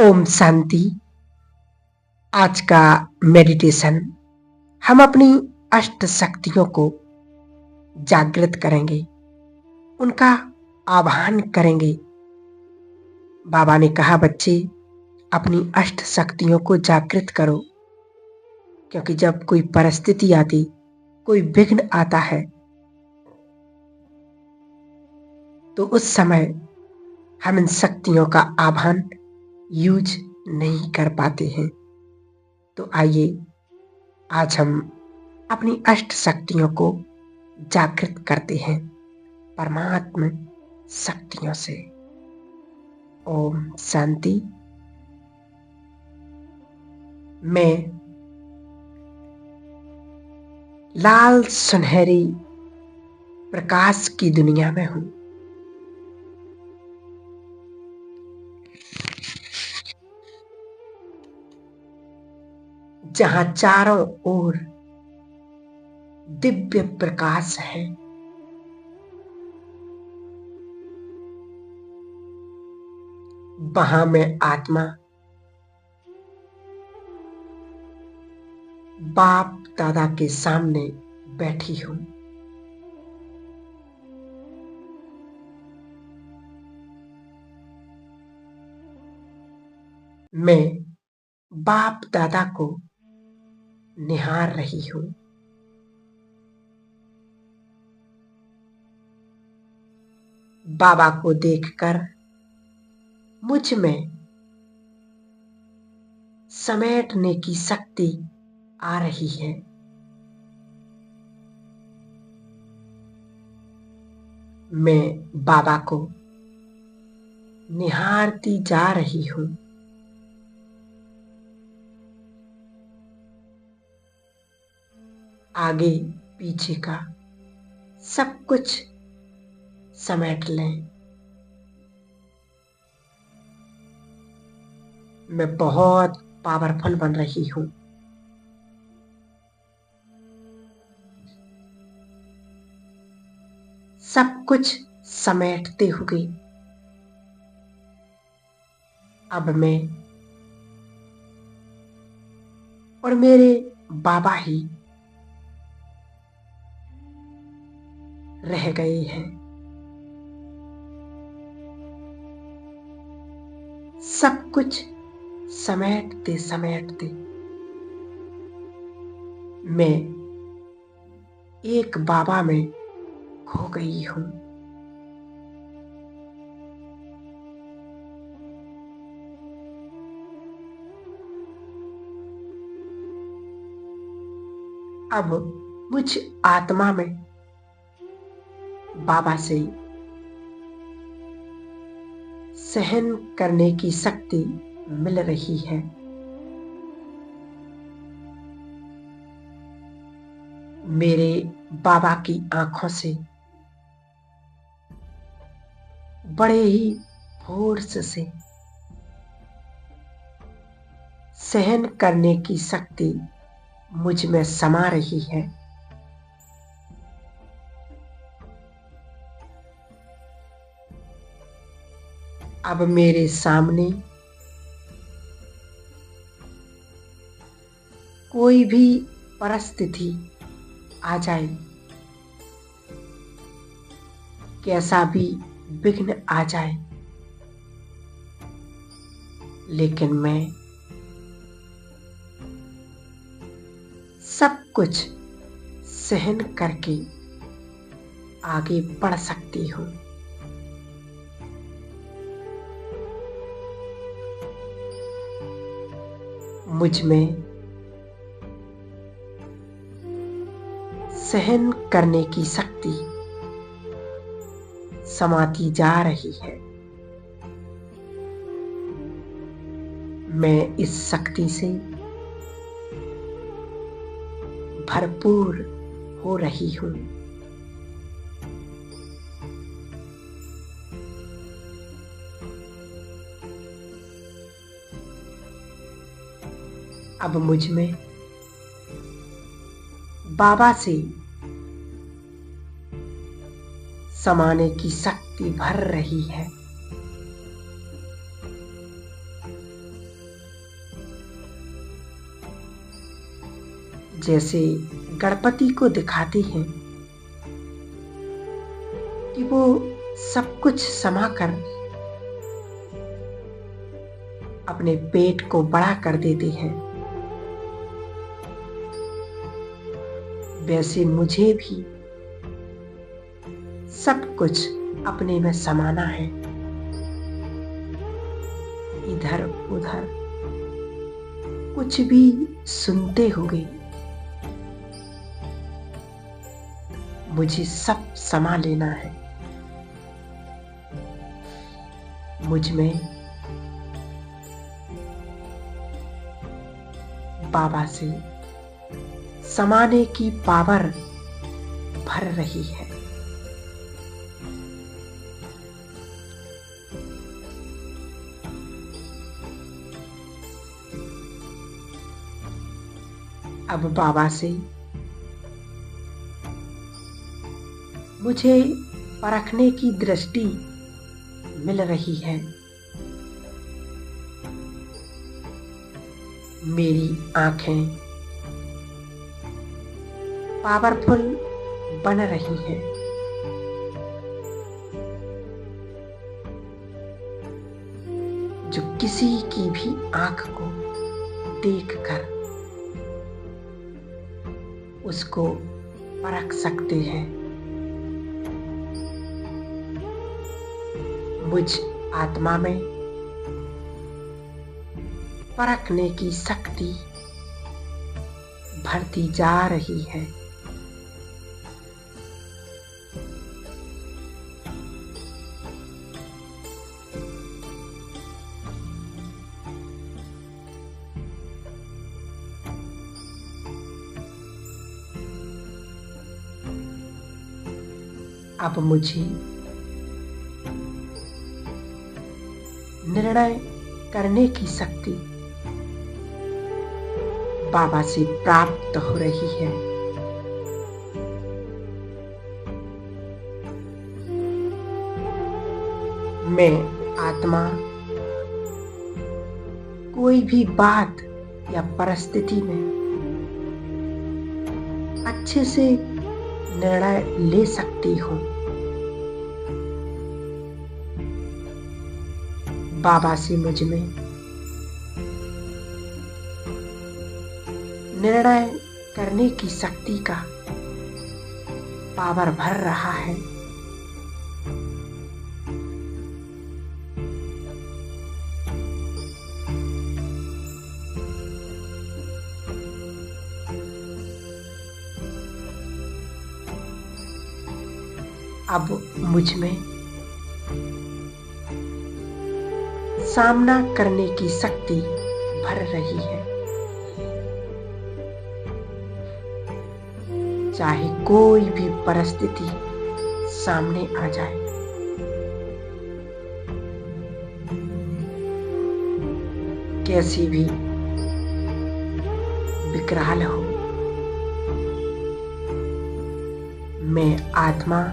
ओम शांति। आज का मेडिटेशन हम अपनी अष्ट शक्तियों को जागृत करेंगे, उनका आह्वान करेंगे। बाबा ने कहा, बच्चे अपनी अष्ट शक्तियों को जागृत करो, क्योंकि जब कोई परिस्थिति आती, कोई विघ्न आता है, तो उस समय हम इन शक्तियों का आह्वान यूज नहीं कर पाते हैं। तो आइए आज हम अपनी अष्ट शक्तियों को जागृत करते हैं परमात्मा शक्तियों से। ओम शांति। मैं लाल सुनहरी प्रकाश की दुनिया में हूं। जहां चारों ओर दिव्य प्रकाश है। वहां मैं आत्मा बाप दादा के सामने बैठी हूं। मैं बाप दादा को निहार रही हूं। बाबा को देखकर मुझ में समेटने की शक्ति आ रही है। मैं बाबा को निहारती जा रही हूं। आगे पीछे का सब कुछ समेट लें। मैं बहुत पावरफुल बन रही हूं। सब कुछ समेटते हुए अब मैं और मेरे बाबा ही रह गए हैं। सब कुछ समेटते समेटते मैं एक बाबा में खो गई हूं। अब मुझ आत्मा में बाबा से सहन करने की शक्ति मिल रही है। मेरे बाबा की आंखों से बड़े ही फोर्स से सहन करने की शक्ति मुझ में समा रही है। अब मेरे सामने कोई भी परिस्थिति आ जाए, कैसा भी विघ्न आ जाए, लेकिन मैं सब कुछ सहन करके आगे बढ़ सकती हूँ। मुझ में सहन करने की शक्ति समाती जा रही है। मैं इस शक्ति से भरपूर हो रही हूं। अब मुझ में बाबा से समाने की शक्ति भर रही है। जैसे गणपति को दिखाती हैं कि वो सब कुछ समाकर अपने पेट को बड़ा कर देते हैं, वैसे मुझे भी सब कुछ अपने में समाना है। इधर उधर कुछ भी सुनते हुए मुझे सब समा लेना है। मुझ में बाबा से समाने की पावर भर रही है। अब बाबा से मुझे परखने की दृष्टि मिल रही है। मेरी आंखें पावरफुल बन रही हैं। जो किसी की भी आंख को देखकर उसको परख सकते हैं। मुझ आत्मा में परखने की शक्ति बढ़ती जा रही है। अब मुझे निर्णय करने की शक्ति बाबा से प्राप्त हो रही है। मैं आत्मा कोई भी बात या परिस्थिति में अच्छे से निर्णय ले सकती हूँ। बाबा से मुझ में निर्णय करने की शक्ति का पावर भर रहा है। अब मुझ में सामना करने की शक्ति भर रही है। चाहे कोई भी परिस्थिति सामने आ जाए, कैसी भी विकराल हो, मैं आत्मा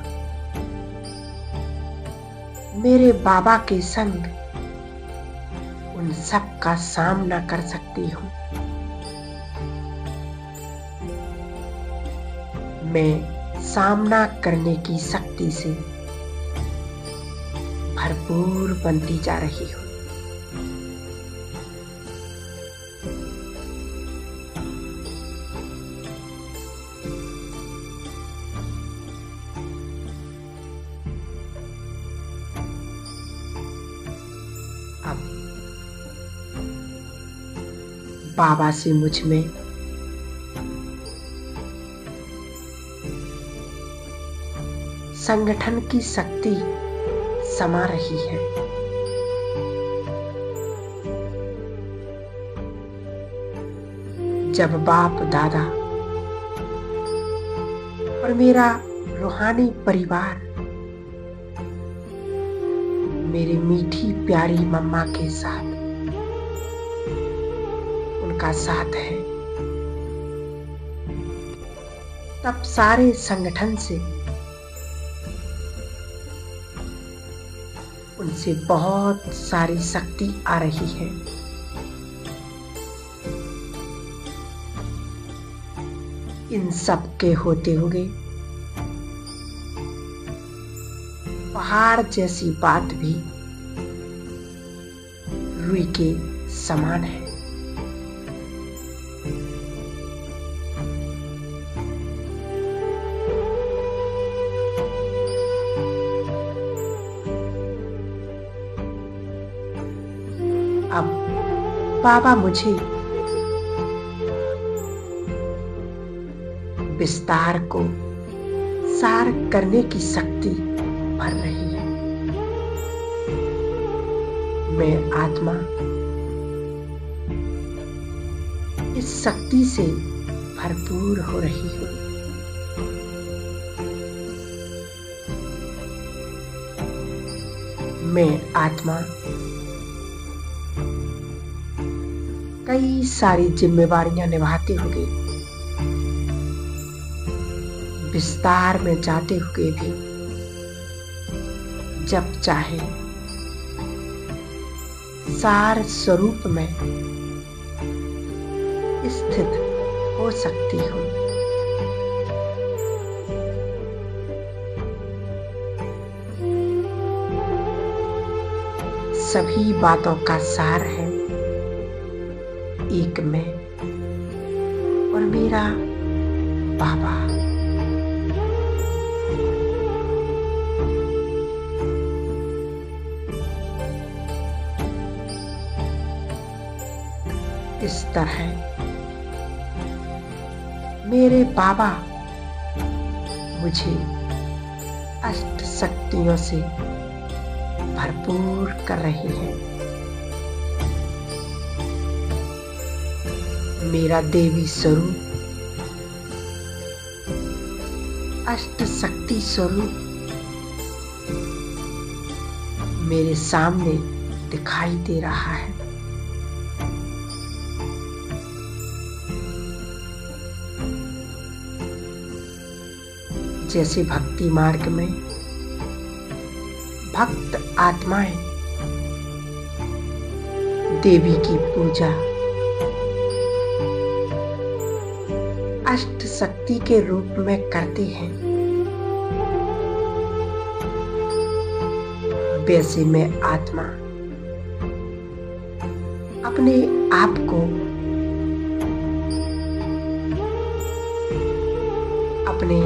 मेरे बाबा के संग उन सब का सामना कर सकती हूँ। मैं सामना करने की शक्ति से भरपूर बनती जा रही हूँ। अब बाबा से मुझ में संगठन की शक्ति समा रही है। जब बाप दादा और मेरा रूहानी परिवार मेरी मीठी प्यारी मम्मा के साथ उनका साथ है, तब सारे संगठन से उनसे बहुत सारी शक्ति आ रही है। इन सब के होते हुए पहाड़ जैसी बात भी रुई के समान है। अब बाबा मुझे विस्तार को सार करने की शक्ति भर रही है। मैं आत्मा इस शक्ति से भरपूर हो रही हूँ। मैं आत्मा कई सारी जिम्मेवारियां निभाते हुए, विस्तार में जाते हुए भी जब चाहे सार स्वरूप में स्थित हो सकती हूँ। सभी बातों का सार है एक मैं और मेरा बाबा। इस तरह मेरे बाबा मुझे अष्ट शक्तियों से भरपूर कर रहे हैं। मेरा देवी स्वरूप, अष्ट शक्ति स्वरूप मेरे सामने दिखाई दे रहा है। जैसे भक्ति मार्ग में भक्त आत्माएं देवी की पूजा अष्ट शक्ति के रूप में करते हैं, वैसे मैं आत्मा अपने आप को अपने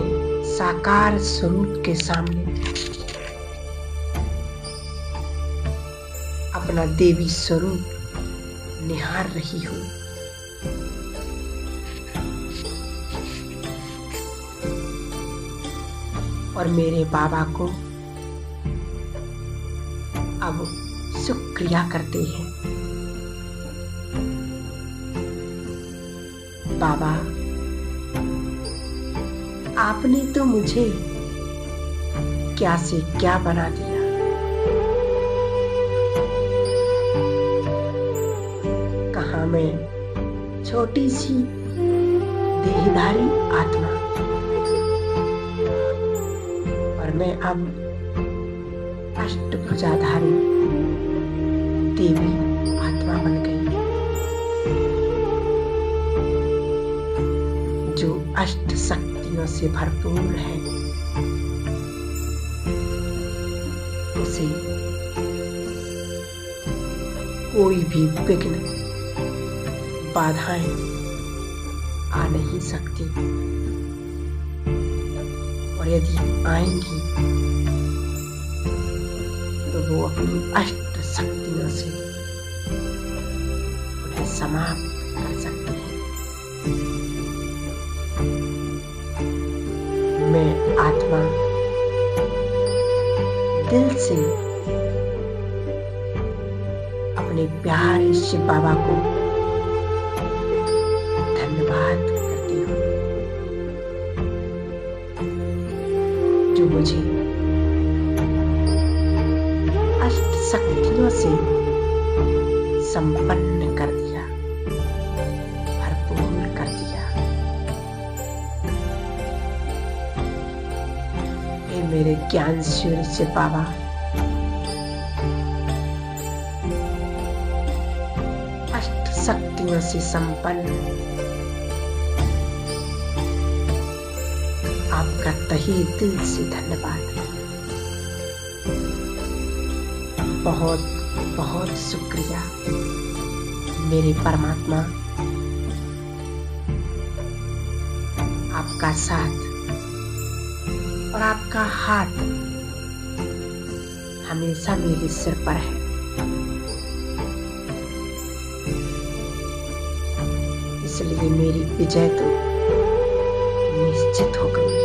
साकार स्वरूप के सामने अपना देवी स्वरूप निहार रही हूँ। और मेरे बाबा को अब शुक्रिया करते हैं। बाबा, आपने तो मुझे क्या से क्या बना दिया। कहाँ मैं छोटी सी देहधारी आत्मा और मैं अब अष्टभुजाधारी देवी आत्मा बन गई, जो अष्ट शक्तियों से भरपूर है। उसे कोई भी विघ्न, बाधाएं आ नहीं सकती, और यदि आएंगी तो वो अपनी अष्ट शक्तियों से उन्हें समाप्त कर सकती है। मैं आत्मा दिल से अपने प्यारे शिव बाबा को धन्यवाद करती हूँ, जो मुझे अष्ट शक्तियों से संपन्न कर दिया, भरपूर कर दिया। हे मेरे ज्ञान सूर्य शिव बाबा, अष्ट शक्तियों से संपन्न आपका तहे दिल से धन्यवाद। बहुत बहुत शुक्रिया मेरे परमात्मा। आपका साथ और आपका हाथ हमेशा मेरे सिर पर है। इसलिए मेरी विजय तो निश्चित हो गई है।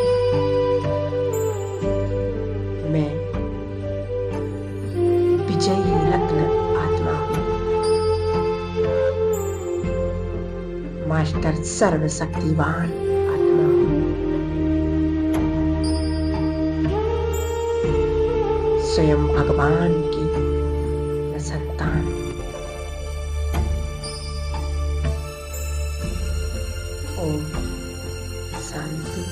मैं विजयी रत्न आत्मा हूँ। मास्टर सर्वशक्तिवान आत्मा हूँ। स्वयं भगवान की मैं संतान। ओम शांति।